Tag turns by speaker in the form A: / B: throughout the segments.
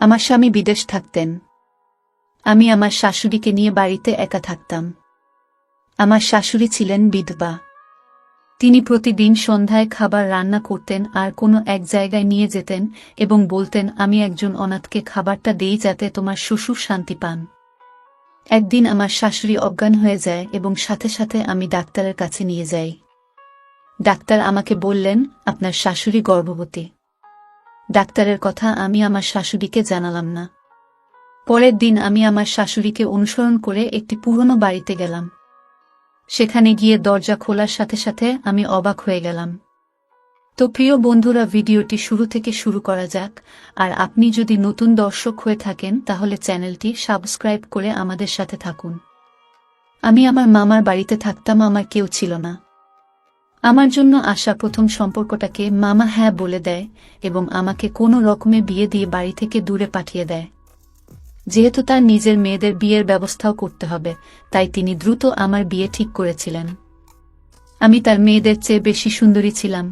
A: আমার স্বামী বিদেশ থাকতেন। আমি আমার শাশুড়িকে নিয়ে বাড়িতে একা থাকতাম। আমার শাশুড়ি ছিলেন বিধবা। তিনি প্রতিদিন সন্ধ্যায় খাবার রান্না করতেন আর কোনো এক জায়গায় নিয়ে যেতেন এবং বলতেন, আমি একজন অনাথকে খাবারটা দেই যাতে তোমার শ্বশুর শান্তি পান। একদিন আমার শাশুড়ি অজ্ঞান হয়ে যায় এবং সাথে সাথে আমি ডাক্তারের কাছে নিয়ে যাই। ডাক্তার আমাকে বললেন, আপনার শাশুড়ি গর্ভবতী। ডাক্তারের কথা আমি আমার শাশুড়িকে জানালাম না। পরের দিন আমি আমার শাশুড়িকে অনুসরণ করে একটি পুরনো বাড়িতে গেলাম। সেখানে গিয়ে দরজা খোলার সাথে সাথে আমি অবাক হয়ে গেলাম। তো প্রিয় বন্ধুরা, ভিডিওটি শুরু থেকে শুরু করা যাক। আর আপনি যদি নতুন দর্শক হয়ে থাকেন তাহলে চ্যানেলটি সাবস্ক্রাইব করে আমাদের সাথে থাকুন। আমি আমার মামার বাড়িতে থাকতাম, আমার কেউ ছিল না। আমার জন্য আসা প্রথম সম্পর্কটাকে মামা হ্যাঁ বলে দেয় এবং আমাকে কোনো রকমে বিয়ে দিয়ে বাড়ি থেকে দূরে পাঠিয়ে দেয়। যেহেতু তার নিজের মেয়েদের বিয়ের ব্যবস্থাও করতে হবে, তাই তিনি দ্রুত আমার বিয়ে ঠিক করেছিলেন। আমি তার মেয়েদের চেয়ে বেশি সুন্দরী ছিলাম,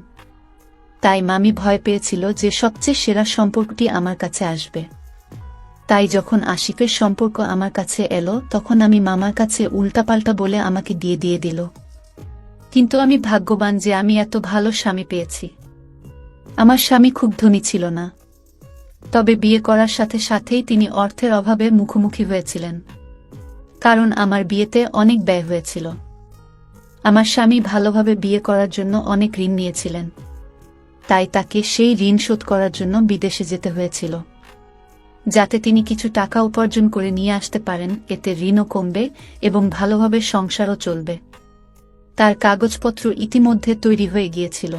A: তাই মামি ভয় পেয়েছিল যে সবচেয়ে সেরা সম্পর্কটি আমার কাছে আসবে। তাই যখন আসিফের সম্পর্ক আমার কাছে এলো তখন আমি মামার কাছে উল্টাপাল্টা বলে আমাকে দিয়ে দিল। কিন্তু আমি ভাগ্যবান যে আমি এত ভালো স্বামী পেয়েছি। আমার স্বামী খুব ধনী ছিল না, তবে বিয়ে করার সাথে সাথেই তিনি অর্থের অভাবে মুখোমুখি হয়েছিলেন, কারণ আমার বিয়েতে অনেক ব্যয় হয়েছিল। আমার স্বামী ভালোভাবে বিয়ে করার জন্য অনেক ঋণ নিয়েছিলেন, তাই তাকে সেই ঋণ শোধ করার জন্য বিদেশে যেতে হয়েছিল, যাতে তিনি কিছু টাকা উপার্জন করে নিয়ে আসতে পারেন। এতে ঋণও কমবে এবং ভালোভাবে সংসারও চলবে। তার কাগজপত্র ইতিমধ্যে তৈরি হয়ে গিয়েছিল,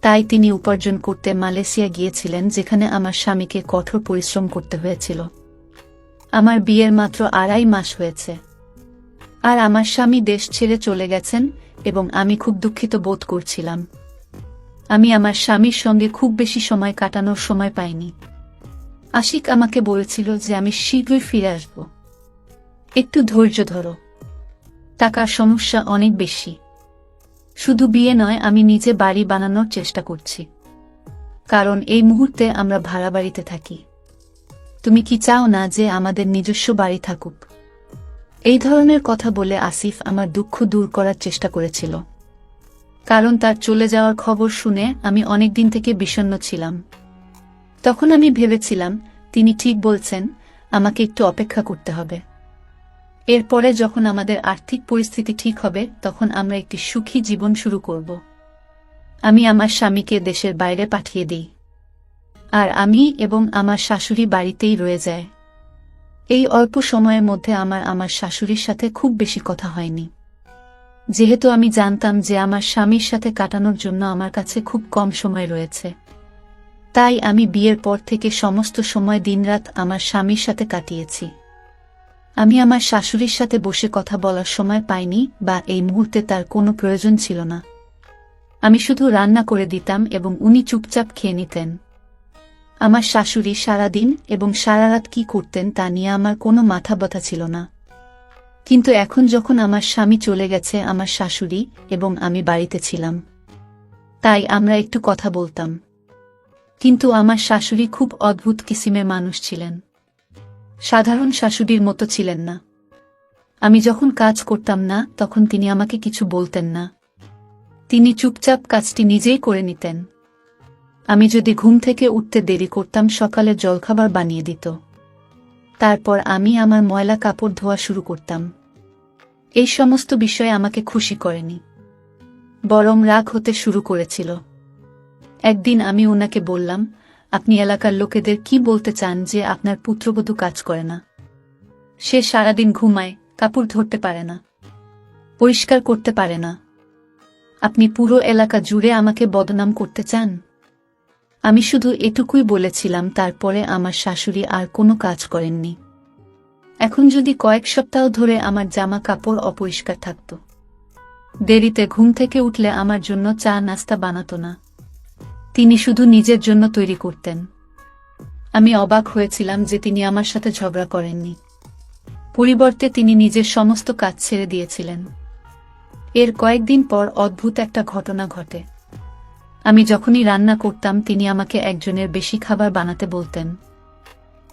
A: তাই তিনি উপার্জন করতে মালয়েশিয়া গিয়েছিলেন, যেখানে আমার স্বামীকে কঠোর পরিশ্রম করতে হয়েছিল। আমার বিয়ের মাত্র 2.5 মাস হয়েছে আর আমার স্বামী দেশ ছেড়ে চলে গেছেন এবং আমি খুব দুঃখিত বোধ করছিলাম। আমি আমার স্বামীর সঙ্গে খুব বেশি সময় কাটানোর সময় পাইনি। আশিক আমাকে বলেছিল যে আমি শীঘ্রই ফিরে আসব, একটু ধৈর্য ধরো, টাকার সমস্যা অনেক বেশি। শুধু বিয়ে নয়, আমি নিজে বাড়ি বানানোর চেষ্টা করছি, কারণ এই মুহূর্তে আমরা ভাড়া বাড়িতে থাকি। তুমি কি চাও না যে আমাদের নিজস্ব বাড়ি থাকুক? এই ধরনের কথা বলে আসিফ আমার দুঃখ দূর করার চেষ্টা করেছিল, কারণ তার চলে যাওয়ার খবর শুনে আমি অনেকদিন থেকে বিষণ্ণ ছিলাম। তখন আমি ভেবেছিলাম তিনি ঠিক বলছেন, আমাকে একটু অপেক্ষা করতে হবে। এরপরে যখন আমাদের আর্থিক পরিস্থিতি ঠিক হবে তখন আমরা একটি সুখী জীবন শুরু করব। আমি আমার স্বামীকে দেশের বাইরে পাঠিয়ে দিই আর আমি এবং আমার শাশুড়ি বাড়িতেই রয়ে যায়। এই অল্প সময়ের মধ্যে আমার শাশুড়ির সাথে খুব বেশি কথা হয়নি, যেহেতু আমি জানতাম যে আমার স্বামীর সাথে কাটানোর জন্য আমার কাছে খুব কম সময় রয়েছে। তাই আমি বিয়ের পর থেকে সমস্ত সময় দিনরাত আমার স্বামীর সাথে কাটিয়েছি। আমি আমার শাশুড়ির সাথে বসে কথা বলার সময় পাইনি বা এই মুহূর্তে তার কোনো প্রয়োজন ছিল না। আমি শুধু রান্না করে দিতাম এবং উনি চুপচাপ খেয়ে নিতেন। আমার শাশুড়ি সারাদিন এবং সারারাত কি করতেন তা নিয়ে আমার কোনো মাথা ব্যথা ছিল না। কিন্তু এখন যখন আমার স্বামী চলে গেছে, আমার শাশুড়ি এবং আমি বাড়িতে ছিলাম, তাই আমরা একটু কথা বলতাম। কিন্তু আমার শাশুড়ি খুব অদ্ভুত কিসিমের মানুষ ছিলেন, সাধারণ শাশুড়ির মতো ছিলেন না। আমি যখন কাজ করতাম না তখন তিনি আমাকে কিছু বলতেন না, তিনি চুপচাপ কাজটি নিজেই করে নিতেন। আমি যদি ঘুম থেকে উঠতে দেরি করতাম, সকালে জলখাবার বানিয়ে দিত। তারপর আমি আমার ময়লা কাপড় ধোয়া শুরু করতাম। এই সমস্ত বিষয় আমাকে খুশি করেনি, বরং রাগ হতে শুরু করেছিল। একদিন আমি ওনাকে বললাম, আপনি এলাকার লোকেদের কি বলতে চান যে আপনার পুত্রবধূ কাজ করে না? সে সারাদিন ঘুমায়, কাপড় ধরতে পারে না, পরিষ্কার করতে পারে না। আপনি পুরো এলাকা জুড়ে আমাকে বদনাম করতে চান? আমি শুধু এটুকুই বলেছিলাম। তারপরে আমার শাশুড়ি আর কোনো কাজ করেননি। এখন যদি কয়েক সপ্তাহ ধরে আমার জামা কাপড় অপরিষ্কার থাকত, দেরিতে ঘুম থেকে উঠলে আমার জন্য চা নাস্তা বানাতো না, তিনি শুধু নিজের জন্য তৈরি করতেন। আমি অবাক হয়েছিলাম যে তিনি আমার সাথে ঝগড়া করেননি, পরিবর্তে তিনি নিজের সমস্ত কাজ ছেড়ে দিয়েছিলেন। এর কয়েকদিন পর অদ্ভুত একটা ঘটনা ঘটে। আমি যখনই রান্না করতাম তিনি আমাকে একজনের বেশি খাবার বানাতে বলতেন।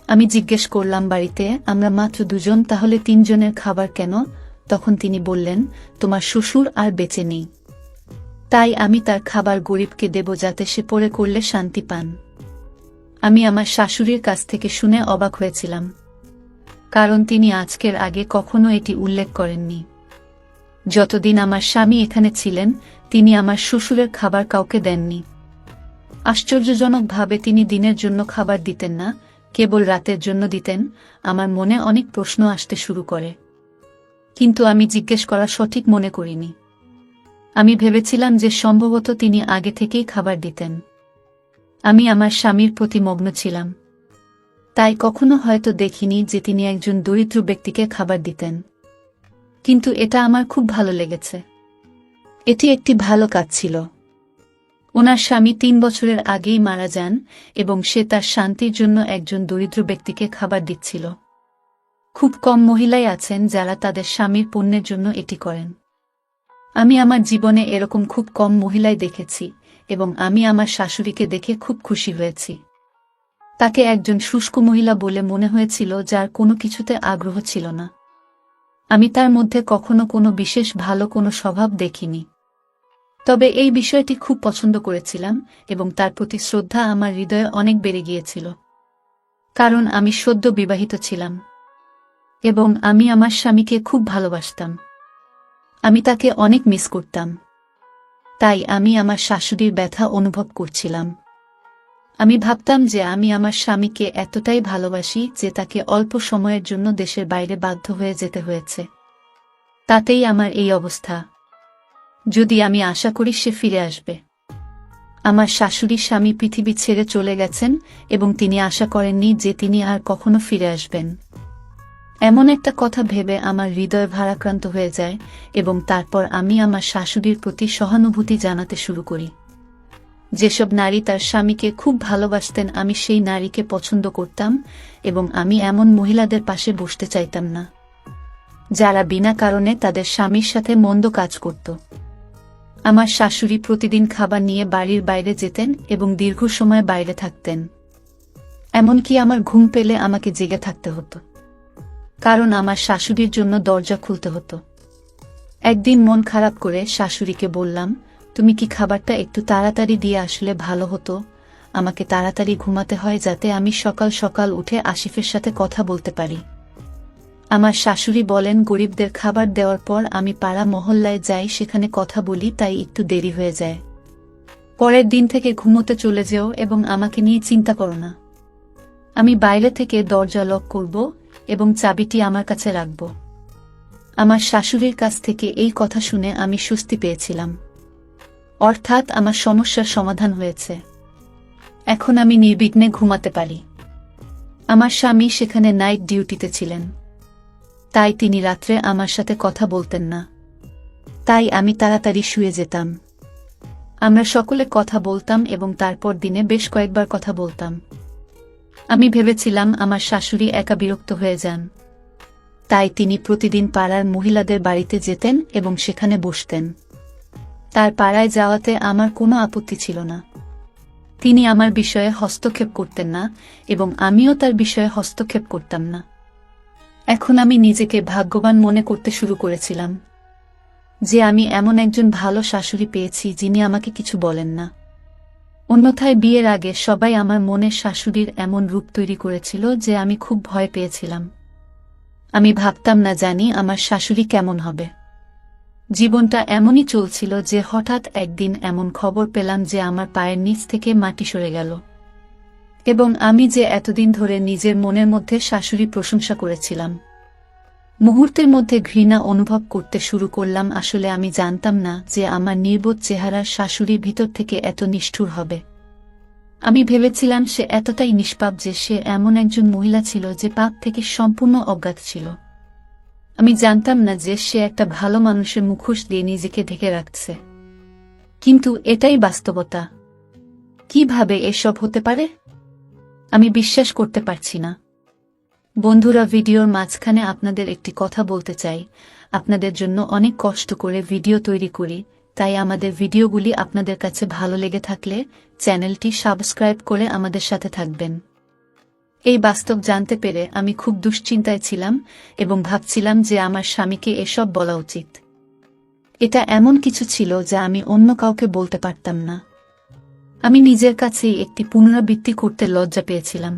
A: আমি জিজ্ঞেস করলাম, বাড়িতে আমরা মাত্র দুজন, তাহলে তিনজনের খাবার কেন? তখন তিনি বললেন, তোমার শ্বশুর আর বেঁচে নেই, তাই আমি তার খাবার গরিবকে দেব যাতে সে পরে করলে শান্তি পান। আমি আমার শাশুড়ির কাছ থেকে শুনে অবাক হয়েছিলাম, কারণ তিনি আজকের আগে কখনো এটি উল্লেখ করেননি। যতদিন আমার স্বামী এখানে ছিলেন তিনি আমার শ্বশুরের খাবার কাউকে দেননি। আশ্চর্যজনকভাবে তিনি দিনের জন্য খাবার দিতেন না, কেবল রাতের জন্য দিতেন। আমার মনে অনেক প্রশ্ন আসতে শুরু করে, কিন্তু আমি জিজ্ঞেস করা সঠিক মনে করিনি। আমি ভেবেছিলাম যে সম্ভবত তিনি আগে থেকেই খাবার দিতেন। আমি আমার স্বামীর প্রতি মগ্ন ছিলাম, তাই কখনো হয়তো দেখিনি যে তিনি একজন দরিদ্র ব্যক্তিকে খাবার দিতেন। কিন্তু এটা আমার খুব ভালো লেগেছে। এটি একটি ভালো কাজ ছিল। ওনার স্বামী ৩ বছরের আগেই মারা যান এবং সে তার শান্তির জন্য একজন দরিদ্র ব্যক্তিকে খাবার দিচ্ছিল। খুব কম মহিলাই আছেন যারা তাদের স্বামীর পুণ্যের জন্য এটি করেন। আমি আমার জীবনে এরকম খুব কম মহিলাই দেখেছি এবং আমি আমার শাশুড়িকে দেখে খুব খুশি হয়েছি। তাকে একজন শুষ্ক মহিলা বলে মনে হয়েছিল, যার কোনো কিছুতে আগ্রহ ছিল না। আমি তার মধ্যে কখনো কোনো বিশেষ ভালো কোনো স্বভাব দেখিনি, তবে এই বিষয়টি খুব পছন্দ করেছিলাম এবং তার প্রতি শ্রদ্ধা আমার হৃদয়ে অনেক বেড়ে গিয়েছিল, কারণ আমি সদ্য বিবাহিত ছিলাম এবং আমি আমার স্বামীকে খুব ভালোবাসতাম। আমি তাকে অনেক মিস করতাম, তাই আমি আমার শাশুড়ির ব্যথা অনুভব করছিলাম। আমি ভাবতাম যে আমি আমার স্বামীকে এতটাই ভালোবাসি যে তাকে অল্প সময়ের জন্য দেশের বাইরে বাধ্য হয়ে যেতে হয়েছে, তাতেই আমার এই অবস্থা। যদি আমি আশা করি সে ফিরে আসবে। আমার শাশুড়ির স্বামী পৃথিবী ছেড়ে চলে গেছেন এবং তিনি আশা করেননি যে তিনি আর কখনো ফিরে আসবেন। এমন একটা কথা ভেবে আমার হৃদয় ভারাক্রান্ত হয়ে যায় এবং তারপর আমি আমার শাশুড়ির প্রতি সহানুভূতি জানাতে শুরু করি। যেসব নারী তার স্বামীকে খুব ভালোবাসতেন আমি সেই নারীকে পছন্দ করতাম এবং আমি এমন মহিলাদের পাশে বসতে চাইতাম না, যারা বিনা কারণে তাদের স্বামীর সাথে মন্দ কাজ করত। আমার শাশুড়ি প্রতিদিন খাবার নিয়ে বাড়ির বাইরে যেতেন এবং দীর্ঘ সময় বাইরে থাকতেন। এমনকি আমার ঘুম পেলে আমাকে জেগে থাকতে হতো, কারণ আমার শাশুড়ির জন্য দরজা খুলতে হতো। একদিন মন খারাপ করে শাশুড়িকে বললাম, তুমি কি খাবারটা একটু তাড়াতাড়ি দিয়ে আসলে ভালো হতো? আমাকে তাড়াতাড়ি ঘুমাতে হয় যাতে আমি সকাল সকাল উঠে আসিফের সাথে কথা বলতে পারি। আমার শাশুড়ি বলেন, গরিবদের খাবার দেওয়ার পর আমি পাড়া মহল্লায় যাই, সেখানে কথা বলি, তাই একটু দেরি হয়ে যায়। পরের দিন থেকে ঘুমোতে চলে যেও এবং আমাকে নিয়ে চিন্তা করো না। আমি বাইরে থেকে দরজা লক করব এবং চাবিটি আমার কাছে রাখব। আমার শাশুড়ির কাছ থেকে এই কথা শুনে আমি স্বস্তি পেয়েছিলাম, অর্থাৎ আমার সমস্যার সমাধান হয়েছে। এখন আমি নির্বিঘ্নে ঘুমাতে পারি। আমার স্বামী সেখানে নাইট ডিউটিতে ছিলেন, তাই তিনি রাত্রে আমার সাথে কথা বলতেন না, তাই আমি তাড়াতাড়ি শুয়ে যেতাম। আমরা সকলে কথা বলতাম এবং তারপর দিনে বেশ কয়েকবার কথা বলতাম। আমি ভেবেছিলাম আমার শাশুড়ি একা বিরক্ত হয়ে যান, তাই তিনি প্রতিদিন পাড়ার মহিলাদের বাড়িতে যেতেন এবং সেখানে বসতেন। তার পাড়ায় যাওয়াতে আমার কোনো আপত্তি ছিল না। তিনি আমার বিষয়ে হস্তক্ষেপ করতেন না এবং আমিও তার বিষয়ে হস্তক্ষেপ করতাম না। এখন আমি নিজেকে ভাগ্যবান মনে করতে শুরু করেছিলাম যে আমি এমন একজন ভালো শাশুড়ি পেয়েছি যিনি আমাকে কিছু বলেন না। অন্যথায় বিয়ের আগে সবাই আমার মনে শাশুড়ির এমন রূপ তৈরি করেছিল যে আমি খুব ভয় পেয়েছিলাম। আমি ভাবতাম না জানি আমার শাশুড়ি কেমন হবে। জীবনটা এমনই চলছিল যে হঠাৎ একদিন এমন খবর পেলাম যে আমার পায়ের নিচ থেকে মাটি সরে গেল এবং আমি যে এতদিন ধরে নিজের মনের মধ্যে শাশুড়ি প্রশংসা করেছিলাম, মুহূর্তের মধ্যে ঘৃণা অনুভব করতে শুরু করলাম। আসলে আমি জানতাম না যে আমার নির্বোধ চেহারার শাশুড়ির ভিতর থেকে এত নিষ্ঠুর হবে। আমি ভেবেছিলাম সে এতটাই নিষ্পাপ যে সে এমন একজন মহিলা ছিল যে পাপ থেকে সম্পূর্ণ অজ্ঞাত ছিল। আমি জানতাম না যে সে একটা ভালো মানুষের মুখোশ দিয়ে নিজেকে ঢেকে রাখছে। কিন্তু এটাই বাস্তবতা। কিভাবে এসব হতে পারে? আমি বিশ্বাস করতে পারছি না। বন্ধুরা, ভিডিওর মাঝখানে আপনাদের একটি কথা বলতে চাই। আপনাদের জন্য অনেক কষ্ট করে ভিডিও তৈরি করি, তাই আমাদের ভিডিওগুলি আপনাদের কাছে ভালো লেগে থাকলে চ্যানেলটি সাবস্ক্রাইব করে আমাদের সাথে থাকবেন। এই বাস্তব জানতে পেরে আমি খুব দুশ্চিন্তায় ছিলাম এবং ভাবছিলাম যে আমার স্বামীকে এসব বলা উচিত। এটা এমন কিছু ছিল যা আমি অন্য কাউকে বলতে পারতাম না। আমি নিজের কাছেই একটি পুনরাবৃত্তি করতে লজ্জা পেয়েছিলাম।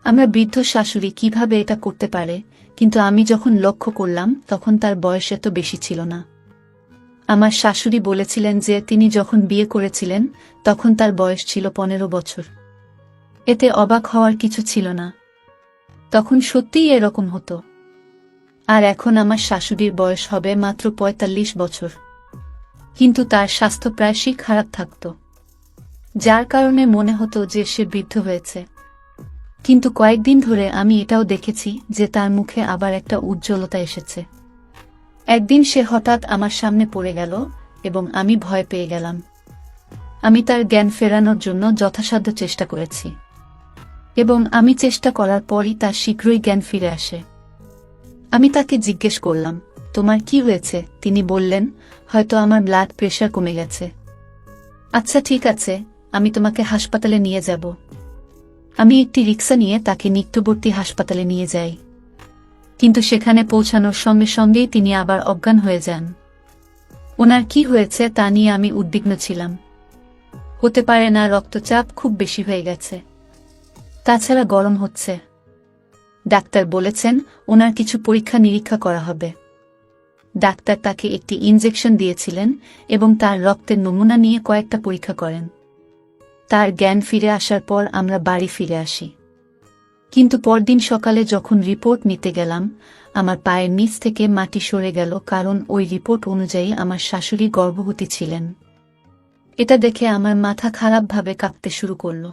A: আমার বৃদ্ধ শাশুড়ি কিভাবে এটা করতে পারে, কিন্তু আমি যখন লক্ষ্য করলাম তখন তার বয়স এত বেশি ছিল না। আমার শাশুড়ি বলেছিলেন যে তিনি যখন বিয়ে করেছিলেন তখন তার বয়স ছিল 15 বছর। এতে অবাক হওয়ার কিছু ছিল না। তখন সত্যিই এরকম হতো। আর এখন আমার শাশুড়ির বয়স হবে মাত্র 45 বছর। কিন্তু তার স্বাস্থ্য প্রায়শই খারাপ থাকত, যার কারণে মনে হতো যে সে বৃদ্ধ হয়েছে। কিন্তু কয়েকদিন ধরে আমি এটাও দেখেছি যে তার মুখে আবার একটা উজ্জ্বলতা এসেছে। একদিন সে হঠাৎ আমার সামনে পড়ে গেল এবং আমি ভয় পেয়ে গেলাম। আমি তার জ্ঞান ফেরানোর জন্য যথাসাধ্য চেষ্টা করেছি এবং আমি চেষ্টা করার পরই তার শীঘ্রই জ্ঞান ফিরে আসে। আমি তাকে জিজ্ঞেস করলাম, তোমার কি হয়েছে? তিনি বললেন, হয়তো আমার ব্লাড প্রেশার কমে গেছে। আচ্ছা ঠিক আছে, আমি তোমাকে হাসপাতালে নিয়ে যাব। আমি একটি রিক্সা নিয়ে তাকে নিকটবর্তী হাসপাতালে নিয়ে যাই। কিন্তু সেখানে পৌঁছানোর সঙ্গে সঙ্গেই তিনি আবার অজ্ঞান হয়ে যান। ওনার কি হয়েছে তা নিয়ে আমি উদ্বিগ্ন ছিলাম। হতে পারে না রক্তচাপ খুব বেশি হয়ে গেছে, তাছাড়া গরম হচ্ছে। ডাক্তার বলেছেন ওনার কিছু পরীক্ষা নিরীক্ষা করা হবে। ডাক্তার তাকে একটি ইনজেকশন দিয়েছিলেন এবং তার রক্তের নমুনা নিয়ে কয়েকটা পরীক্ষা করেন। তার জ্ঞান ফিরে আসার পর আমরা বাড়ি ফিরে আসি। কিন্তু পরদিন সকালে যখন রিপোর্ট নিতে গেলাম, আমার পায়ের নিচ থেকে মাটি সরে গেল, কারণ ওই রিপোর্ট অনুযায়ী আমার শাশুড়ি গর্ভবতী ছিলেন। এটা দেখে আমার মাথা খারাপভাবে কাঁপতে শুরু করল।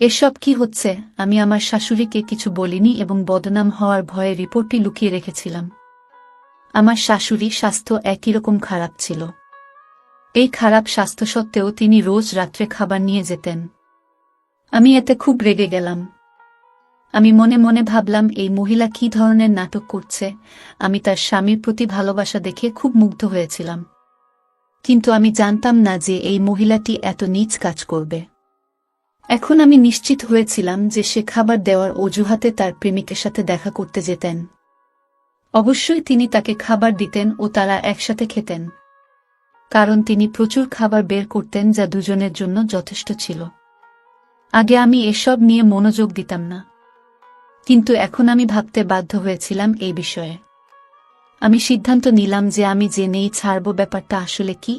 A: এসব কি হচ্ছে? আমি আমার শাশুড়িকে কিছু বলিনি এবং বদনাম হওয়ার ভয়ে রিপোর্টটি লুকিয়ে রেখেছিলাম। আমার শাশুড়ি স্বাস্থ্য একই রকম খারাপ ছিল। এই খারাপ স্বাস্থ্য সত্ত্বেও তিনি রোজ রাত্রে খাবার নিয়ে যেতেন। আমি এতে খুব রেগে গেলাম। আমি মনে মনে ভাবলাম, এই মহিলা কি ধরনের নাটক করছে। আমি তার স্বামীর প্রতি ভালোবাসা দেখে খুব মুগ্ধ হয়েছিলাম, কিন্তু আমি জানতাম না যে এই মহিলাটি এত নীচ কাজ করবে। এখন আমি নিশ্চিত হয়েছিলাম যে সে খাবার দেওয়ার অজুহাতে তার প্রেমিকের সাথে দেখা করতে যেতেন। অবশ্যই তিনি তাকে খাবার দিতেন ও তারা একসাথে খেতেন, কারণ তিনি প্রচুর খাবার বের করতেন যা দুজনের জন্য যথেষ্ট ছিল। আগে আমি এসব নিয়ে মনোযোগ দিতাম না, কিন্তু এখন আমি ভাবতে বাধ্য হয়েছিলাম এই বিষয়ে। আমি সিদ্ধান্ত নিলাম যে আমি জেনেই ছাড়ব ব্যাপারটা আসলে কি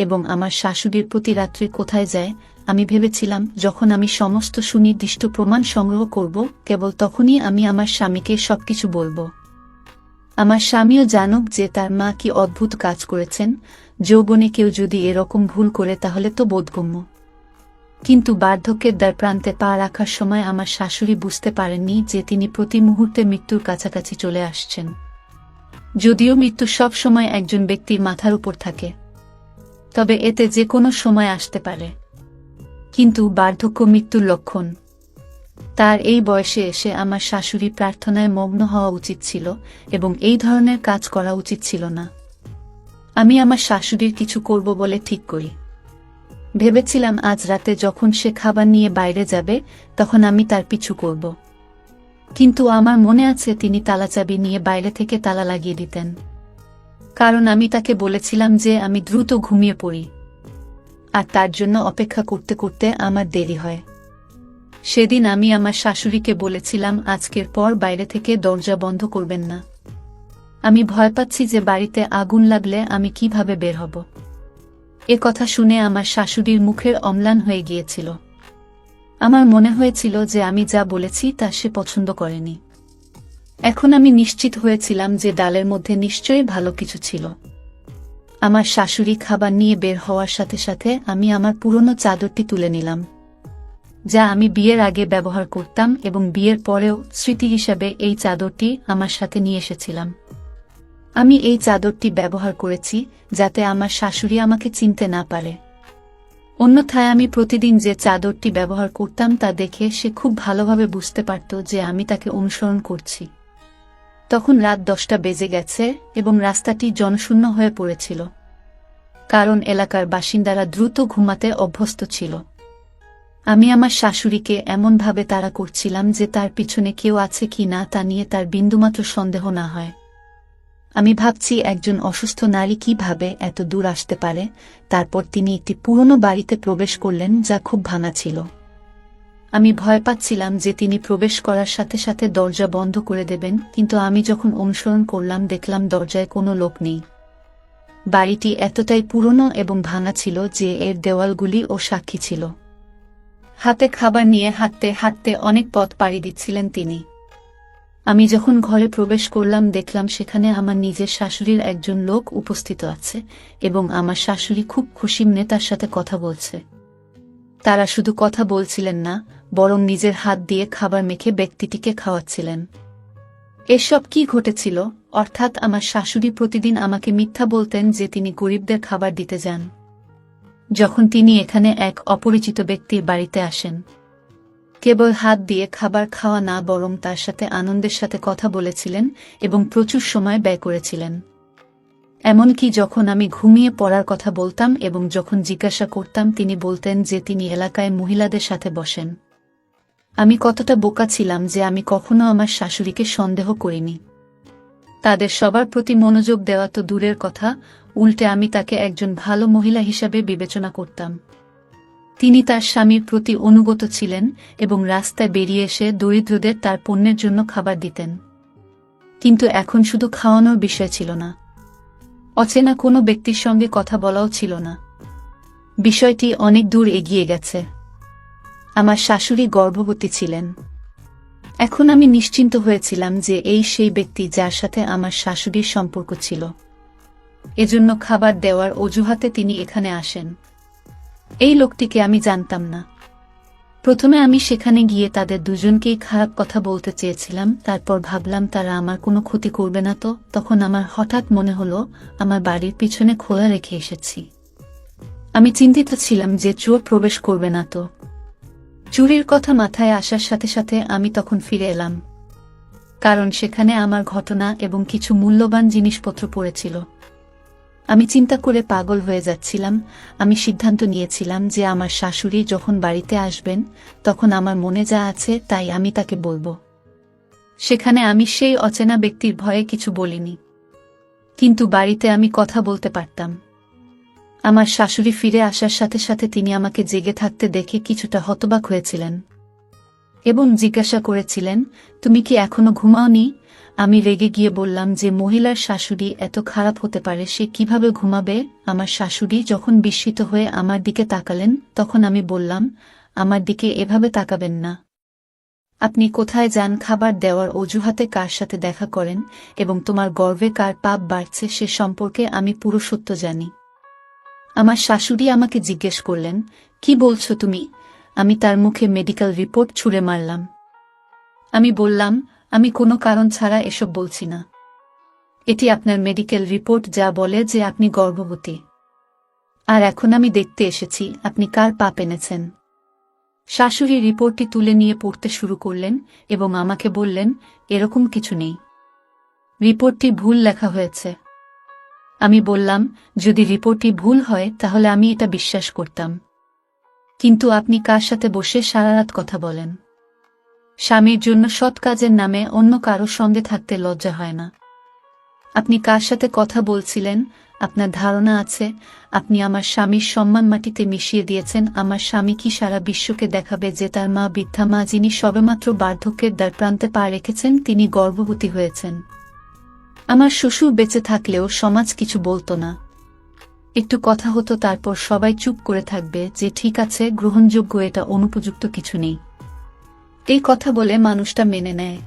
A: এবং আমার শাশুড়ির প্রতি রাত্রি কোথায় যায়। আমি ভেবেছিলাম যখন আমি সমস্ত সুনির্দিষ্ট প্রমাণ সংগ্রহ করব, কেবল তখনই আমি আমার স্বামীকে সবকিছু বলবো। আমার স্বামীও জানুক যে তার মা কি অদ্ভুত কাজ করেছেন। যৌবনে কেউ যদি এরকম ভুল করে তাহলে তো বোধগম্য। কিন্তু বার্ধক্যের দ্বার প্রান্তে পা রাখার সময় আমার শাশুড়ি বুঝতে পারেননি যে তিনি প্রতি মুহূর্তে মৃত্যুর কাছাকাছি চলে আসছেন। যদিও মৃত্যু সব সময় একজন ব্যক্তির মাথার উপর থাকে, তবে এতে যে কোনো সময় আসতে পারে। কিন্তু বার্ধক্য মৃত্যুর লক্ষণ। তার এই বয়সে এসে আমার শাশুড়ি প্রার্থনায় মগ্ন হওয়া উচিত ছিল এবং এই ধরনের কাজ করা উচিত ছিল না। আমি আমার শাশুড়ির কিছু করব বলে ঠিক করি। ভেবেছিলাম আজ রাতে যখন সে খাবার নিয়ে বাইরে যাবে তখন আমি তার পিছু করব। কিন্তু আমার মনে আছে তিনি তালাচাবি নিয়ে বাইরে থেকে তালা লাগিয়ে দিতেন, কারণ আমি তাকে বলেছিলাম যে আমি দ্রুত ঘুমিয়ে পড়ি, আর তার জন্য অপেক্ষা করতে করতে আমার দেরি হয়। সেদিন আমি আমার শাশুড়িকে বলেছিলাম আজকের পর বাইরে থেকে দরজা বন্ধ করবেন না। আমি ভয় পাচ্ছি যে বাড়িতে আগুন লাগলে আমি কিভাবে বের হব। এ কথা শুনে আমার শাশুড়ির মুখের অম্লান হয়ে গিয়েছিল। আমার মনে হয়েছিল যে আমি যা বলেছি তা সে পছন্দ করেনি। এখন আমি নিশ্চিত হয়েছিলাম যে ডালের মধ্যে নিশ্চয়ই ভালো কিছু ছিল। আমার শাশুড়ি খাবার নিয়ে বের হওয়ার সাথে সাথে আমি আমার পুরনো চাদরটি তুলে নিলাম, যা আমি বিয়ের আগে ব্যবহার করতাম এবং বিয়ের পরেও স্মৃতি হিসাবে এই চাদরটি আমার সাথে নিয়ে এসেছিলাম। আমি এই চাদরটি ব্যবহার করেছি যাতে আমার শাশুড়ি আমাকে চিনতে না পারে। অন্যথায় আমি প্রতিদিন যে চাদরটি ব্যবহার করতাম তা দেখে সে খুব ভালোভাবে বুঝতে পারত যে আমি তাকে অনুসরণ করছি। তখন রাত 10টা বেজে গেছে এবং রাস্তাটি জনশূন্য হয়ে পড়েছিল, কারণ এলাকার বাসিন্দারা দ্রুত ঘুমাতে অভ্যস্ত ছিল। আমি আমার শাশুড়িকে এমনভাবে তাড়া করছিলাম যে তার পিছনে কেউ আছে কি না তা নিয়ে তার বিন্দুমাত্র সন্দেহ না হয়। আমি ভাবছি একজন অসুস্থ নারী কিভাবে এত দূর আসতে পারে। তারপর তিনি একটি পুরনো বাড়িতে প্রবেশ করলেন যা খুব ভাঙা ছিল। আমি ভয় পাচ্ছিলাম যে তিনি প্রবেশ করার সাথে সাথে দরজা বন্ধ করে দেবেন, কিন্তু আমি যখন অনুসরণ করলাম দেখলাম দরজায় কোনো লোক নেই। বাড়িটি এতটাই পুরনো এবং ভাঙা ছিল যে এর দেওয়ালগুলি ও সাক্ষী ছিল। হাতে খাবার নিয়ে হাঁটতে হাঁটতে অনেক পথ পাড়ি দিচ্ছিলেন তিনি। আমি যখন ঘরে প্রবেশ করলাম দেখলাম সেখানে আমার নিজের শাশুড়ির একজন লোক উপস্থিত আছে এবং আমার শাশুড়ি খুব খুশি মনে তার সাথে কথা বলছে। তারা শুধু কথা বলছিলেন না, বরং নিজের হাত দিয়ে খাবার মেখে ব্যক্তিটিকে খাওয়াচ্ছিলেন। এসব কি ঘটেছিল? অর্থাৎ আমার শাশুড়ি প্রতিদিন আমাকে মিথ্যা বলতেন যে তিনি গরিবদের খাবার দিতে যান, যখন তিনি এখানে এক অপরিচিত ব্যক্তির বাড়িতে আসেন। কেবল হাত দিয়ে খাবার খাওয়া না, বরং তার সাথে আনন্দের সাথে কথা বলেছিলেন এবং প্রচুর সময় ব্যয় করেছিলেন। এমনকি যখন আমি ঘুমিয়ে পড়ার কথা বলতাম এবং যখন জিজ্ঞাসা করতাম তিনি বলতেন যে তিনি এলাকায় মহিলাদের সাথে বসেন। আমি কতটা বোকা ছিলাম যে আমি কখনো আমার শাশুড়িকে সন্দেহ করিনি। তাদের সবার প্রতি মনোযোগ দেওয়া তো দূরের কথা, উল্টে আমি তাকে একজন ভালো মহিলা হিসাবে বিবেচনা করতাম। তিনি তার স্বামীর প্রতি অনুগত ছিলেন এবং রাস্তায় বেরিয়ে এসে দরিদ্রদের তার পণ্যের জন্য খাবার দিতেন। কিন্তু এখন শুধু খাওয়ানোর বিষয় ছিল না, অচেনা কোনো ব্যক্তির সঙ্গে কথা বলাও ছিল না। বিষয়টি অনেক দূর এগিয়ে গেছে। আমার শাশুড়ি গর্ভবতী ছিলেন। এখন আমি নিশ্চিন্ত হয়েছিলাম যে এই সেই ব্যক্তি যার সাথে আমার শাশুড়ির সম্পর্ক ছিল। এজন্য খাবার দেওয়ার অজুহাতে তিনি এখানে আসেন। এই লোকটিকে আমি জানতাম না। প্রথমে আমি সেখানে গিয়ে তাদের দুজনকেই খারাপ কথা বলতে চেয়েছিলাম, তারপর ভাবলাম তারা আমার কোনো ক্ষতি করবে না তো। তখন আমার হঠাৎ মনে হলো আমার বাড়ির পিছনে খোলা রেখে এসেছি। আমি চিন্তিত ছিলাম যে চোর প্রবেশ করবে না তো। চুরির কথা মাথায় আসার সাথে সাথে আমি তখন ফিরে এলাম, কারণ সেখানে আমার ঘটনা এবং কিছু মূল্যবান জিনিসপত্র পড়েছিল। আমি চিন্তা করে পাগল হয়ে যাচ্ছিলাম। আমি সিদ্ধান্ত নিয়েছিলাম যে আমার শাশুড়ি যখন বাড়িতে আসবেন তখন আমার মনে যা আছে তাই আমি তাকে বলবো। সেখানে আমি সেই অচেনা ব্যক্তির ভয়ে কিছু বলিনি, কিন্তু বাড়িতে আমি কথা বলতে পারতাম। আমার শাশুড়ি ফিরে আসার সাথে সাথে তিনি আমাকে জেগে থাকতে দেখে কিছুটা হতবাক হয়েছিলেন এবং জিজ্ঞাসা করেছিলেন, তুমি কি এখনো ঘুমাওনি? আমি রেগে গিয়ে বললাম যে মহিলার শাশুড়ি এত খারাপ হতে পারে, সে কিভাবে ঘুমাবে? আমার শাশুড়ি যখন বিস্মিত হয়ে আমার দিকে তাকালেন তখন আমি বললাম, আমার দিকে এভাবে তাকাবেন না। আপনি কোথায় যান, খাবার দেওয়ার অজুহাতে কার সাথে দেখা করেন এবং তোমার গর্ভে কার পাপ বাড়ছে সে সম্পর্কে আমি পুরো সত্য জানি। আমার শাশুড়ি আমাকে জিজ্ঞেস করলেন, কি বলছো তুমি? আমি তার মুখে মেডিকেল রিপোর্ট ছুঁড়ে মারলাম। আমি বললাম, আমি কোনো কারণ ছাড়া এসব বলছি না। এটি আপনার মেডিকেল রিপোর্ট যা বলে যে আপনি গর্ভবতী। আর এখন আমি দেখতে এসেছি আপনি কার পাপ এনেছেন। শাশুড়ি রিপোর্টটি তুলে নিয়ে পড়তে শুরু করলেন এবং আমাকে বললেন, এরকম কিছু নেই, রিপোর্টটি ভুল লেখা হয়েছে। আমি বললাম, যদি রিপোর্টটি ভুল হয় তাহলে আমি এটা বিশ্বাস করতাম, কিন্তু আপনি কার সাথে বসে সারারাত কথা বলেন? স্বামীর জন্য সৎ কাজের নামে অন্য কারো সঙ্গে থাকতে লজ্জা হয় না? আপনি কার সাথে কথা বলছিলেন? আপনার ধারণা আছে আপনি আমার স্বামীর সম্মান মাটিতে মিশিয়ে দিয়েছেন? আমার স্বামী কি সারা বিশ্বকে দেখাবে যে তার মা বৃদ্ধা মা, যিনি সবেমাত্র বার্ধক্যের দ্বারপ্রান্তে পা রেখেছেন, তিনি গর্ভবতী হয়েছেন? আমার শ্বশুর বেঁচে থাকলেও সমাজ কিছু বলতো না। একটু কথা হতো, তারপর সবাই চুপ করে থাকবে যে ঠিক আছে, গ্রহণযোগ্য, এটা অনুপযুক্ত কিছু নেই। এই কথা বলে মানুষটা মেনে নেয়।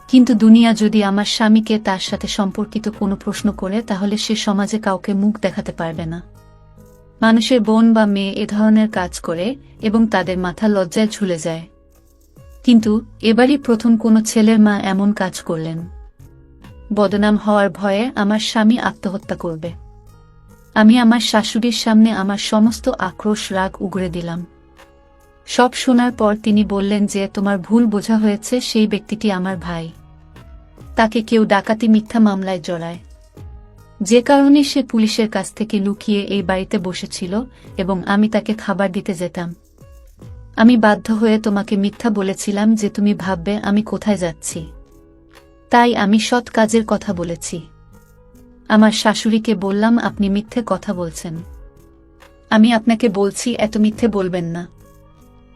A: কিন্তু দুনিয়া যদি আমার স্বামীকে তার সাথে সম্পর্কিত কোনো প্রশ্ন করে তাহলে সে সমাজে কাউকে মুখ দেখাতে পারবে না। মানুষের বোন বা মেয়ে এ ধরনের কাজ করে এবং তাদের মাথা লজ্জায় ঝুলে যায়। কিন্তু এবারই প্রথম কোনো ছেলের মা এমন কাজ করলেন। বদনাম হওয়ার ভয়ে আমার স্বামী আত্মহত্যা করবে। আমি আমার শাশুড়ির সামনে আমার সমস্ত আক্রোশ রাগ উগরে দিলাম। সব শোনার পর তিনি বললেন যে তোমার ভুল বোঝা হয়েছে, সেই ব্যক্তিটি আমার ভাই। তাকে কেউ ডাকাতি মিথ্যা মামলায় জড়ায়, যে কারণে সে পুলিশের কাছ থেকে লুকিয়ে এই বাড়িতে বসেছিল এবং আমি তাকে খাবার দিতে যেতাম। আমি বাধ্য হয়ে তোমাকে মিথ্যা বলেছিলাম যে তুমি ভাববে আমি কোথায় যাচ্ছি। তাই আমি সৎ কাজের কথা বলেছি। আমার শাশুড়িকে বললাম, আপনি মিথ্যে কথা বলছেন। আমি আপনাকে বলছি, এত মিথ্যে বলবেন না।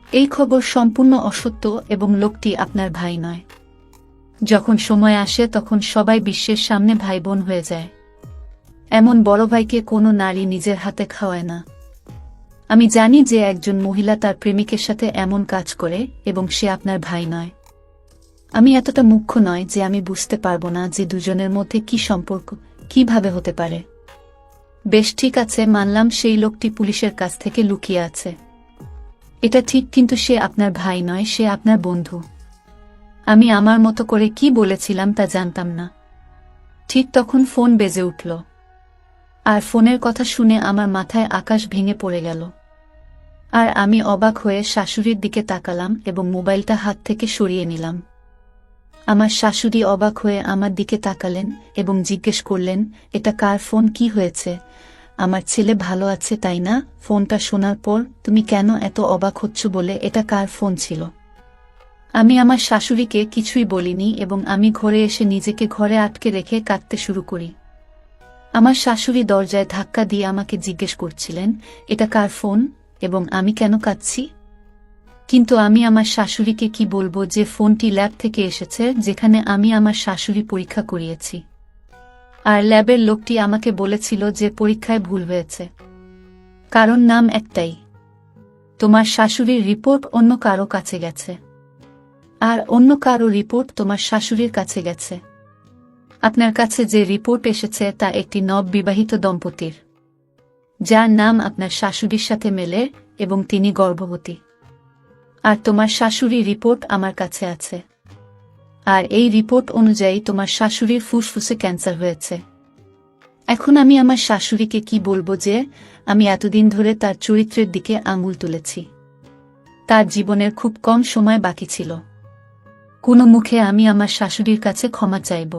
A: এই খবর সম্পূর্ণ অসত্য এবং লোকটি আপনার ভাই নয়। যখন সময় আসে তখন সবাই বিশ্বের সামনে ভাই বোন হয়ে যায়। এমন বড় ভাইকে কোনো নারী নিজের হাতে খাওয়ায় না। আমি জানি যে একজন মহিলা তার প্রেমিকের সাথে এমন কাজ করে এবং সে আপনার ভাই নয়। আমি এতটা মুখ্য নয় যে আমি বুঝতে পারবো না যে দুজনের মধ্যে কি সম্পর্ক কিভাবে হতে পারে। বেশ, ঠিক আছে, মানলাম সেই লোকটি পুলিশের কাছ থেকে লুকিয়ে আছে। এটা ঠিক, কিন্তু সে আপনার ভাই নয়, সে আপনার বন্ধু। আমি আমার মতো করে কি বলেছিলাম তা জানতাম না। ঠিক তখন ফোন বেজে উঠল, আর ফোনের কথা শুনে আমার মাথায় আকাশ ভেঙে পড়ে গেল। আর আমি অবাক হয়ে শাশুড়ির দিকে তাকালাম এবং মোবাইলটা হাত থেকে সরিয়ে নিলাম। আমার শাশুড়ি অবাক হয়ে আমার দিকে তাকালেন এবং জিজ্ঞেস করলেন, এটা কার ফোন, কি হয়েছে? আমার ছেলে ভালো আছে তাই না? ফোনটা শোনার পর তুমি কেন এত অবাক হচ্ছ বলে এটা কার ফোন ছিল? আমি আমার শাশুড়িকে কিছুই বলিনি এবং আমি ঘরে এসে নিজেকে ঘরে আটকে রেখে কাঁদতে শুরু করি। আমার শাশুড়ি দরজায় ধাক্কা দিয়ে আমাকে জিজ্ঞেস করছিলেন, এটা কার ফোন এবং আমি কেন কাঁদছি। কিন্তু আমি আমার শাশুড়িকে কি বলবো যে ফোনটি ল্যাব থেকে এসেছে, যেখানে আমি আমার শাশুড়ি পরীক্ষা করিয়েছি। আর ল্যাবের লোকটি আমাকে বলেছিল যে পরীক্ষায় ভুল হয়েছে। কারণ নাম একটাই, তোমার শাশুড়ির রিপোর্ট অন্য কারো কাছে গেছে, আর অন্য কারো রিপোর্ট তোমার শাশুড়ির কাছে গেছে। আপনার কাছে যে রিপোর্ট এসেছে তা একটি নববিবাহিত দম্পতির, যার নাম আপনার শাশুড়ির সাথে মেলে এবং তিনি গর্ভবতী। আর তোমার শাশুড়ির রিপোর্ট আমার কাছে আছে, আর এই রিপোর্ট অনুযায়ী তোমার শাশুড়ির ফুসফুসে ক্যান্সার হয়েছে। এখন আমি আমার শাশুড়িকে কি বলবো যে আমি এতদিন ধরে তার চরিত্রের দিকে আঙুল তুলেছি? তার জীবনের খুব কম সময় বাকি ছিল। কোনো মুখে আমি আমার শাশুড়ির কাছে ক্ষমা চাইব?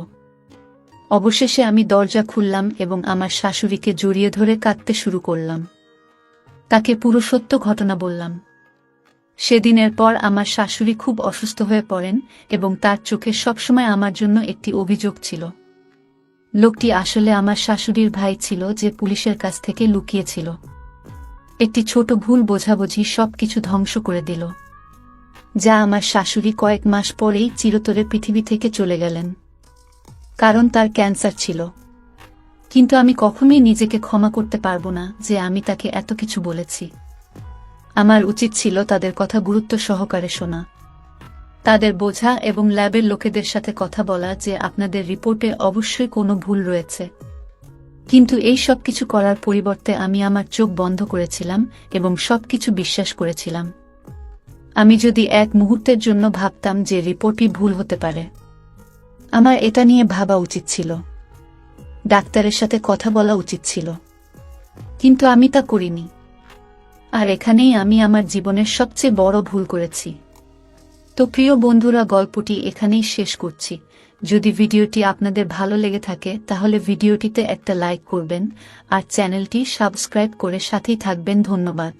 A: অবশেষে আমি দরজা খুললাম এবং আমার শাশুড়িকে জড়িয়ে ধরে কাঁদতে শুরু করলাম। তাকে পুরো সত্য ঘটনা বললাম। সেদিনের পর আমার শাশুড়ি খুব অসুস্থ হয়ে পড়েন এবং তার চোখে সবসময় আমার জন্য একটি অভিযোগ ছিল। লোকটি আসলে আমার শাশুড়ির ভাই ছিল যে পুলিশের কাছ থেকে লুকিয়েছিল। একটি ছোট ভুল বোঝাবুঝি সবকিছু ধ্বংস করে দিল, যা আমার শাশুড়ি কয়েক মাস পরেই চিরতরে পৃথিবী থেকে চলে গেলেন, কারণ তার ক্যান্সার ছিল। কিন্তু আমি কখনোই নিজেকে ক্ষমা করতে পারবো না যে আমি তাকে এত কিছু বলেছি। আমার উচিত ছিল তাদের কথা গুরুত্ব সহকারে শোনা, তাদের বোঝা এবং ল্যাবের লোকেদের সাথে কথা বলা যে আপনাদের রিপোর্টে অবশ্যই কোনো ভুল রয়েছে। কিন্তু এই সব কিছু করার পরিবর্তে আমি আমার চোখ বন্ধ করেছিলাম এবং সবকিছু বিশ্বাস করেছিলাম। আমি যদি এক মুহূর্তের জন্য ভাবতাম যে রিপোর্টই ভুল হতে পারে, আমার এটা নিয়ে ভাবা উচিত ছিল, ডাক্তারের সাথে কথা বলা উচিত ছিল, কিন্তু আমি তা করিনি। আর এখানেই আমি আমার জীবনের সবচেয়ে বড় ভুল করেছি। তো প্রিয় বন্ধুরা, গল্পটি এখানেই শেষ করছি। যদি ভিডিওটি আপনাদের ভালো লেগে থাকে তাহলে ভিডিওটিতে একটা লাইক করবেন আর চ্যানেলটি সাবস্ক্রাইব করে সাথেই থাকবেন। ধন্যবাদ।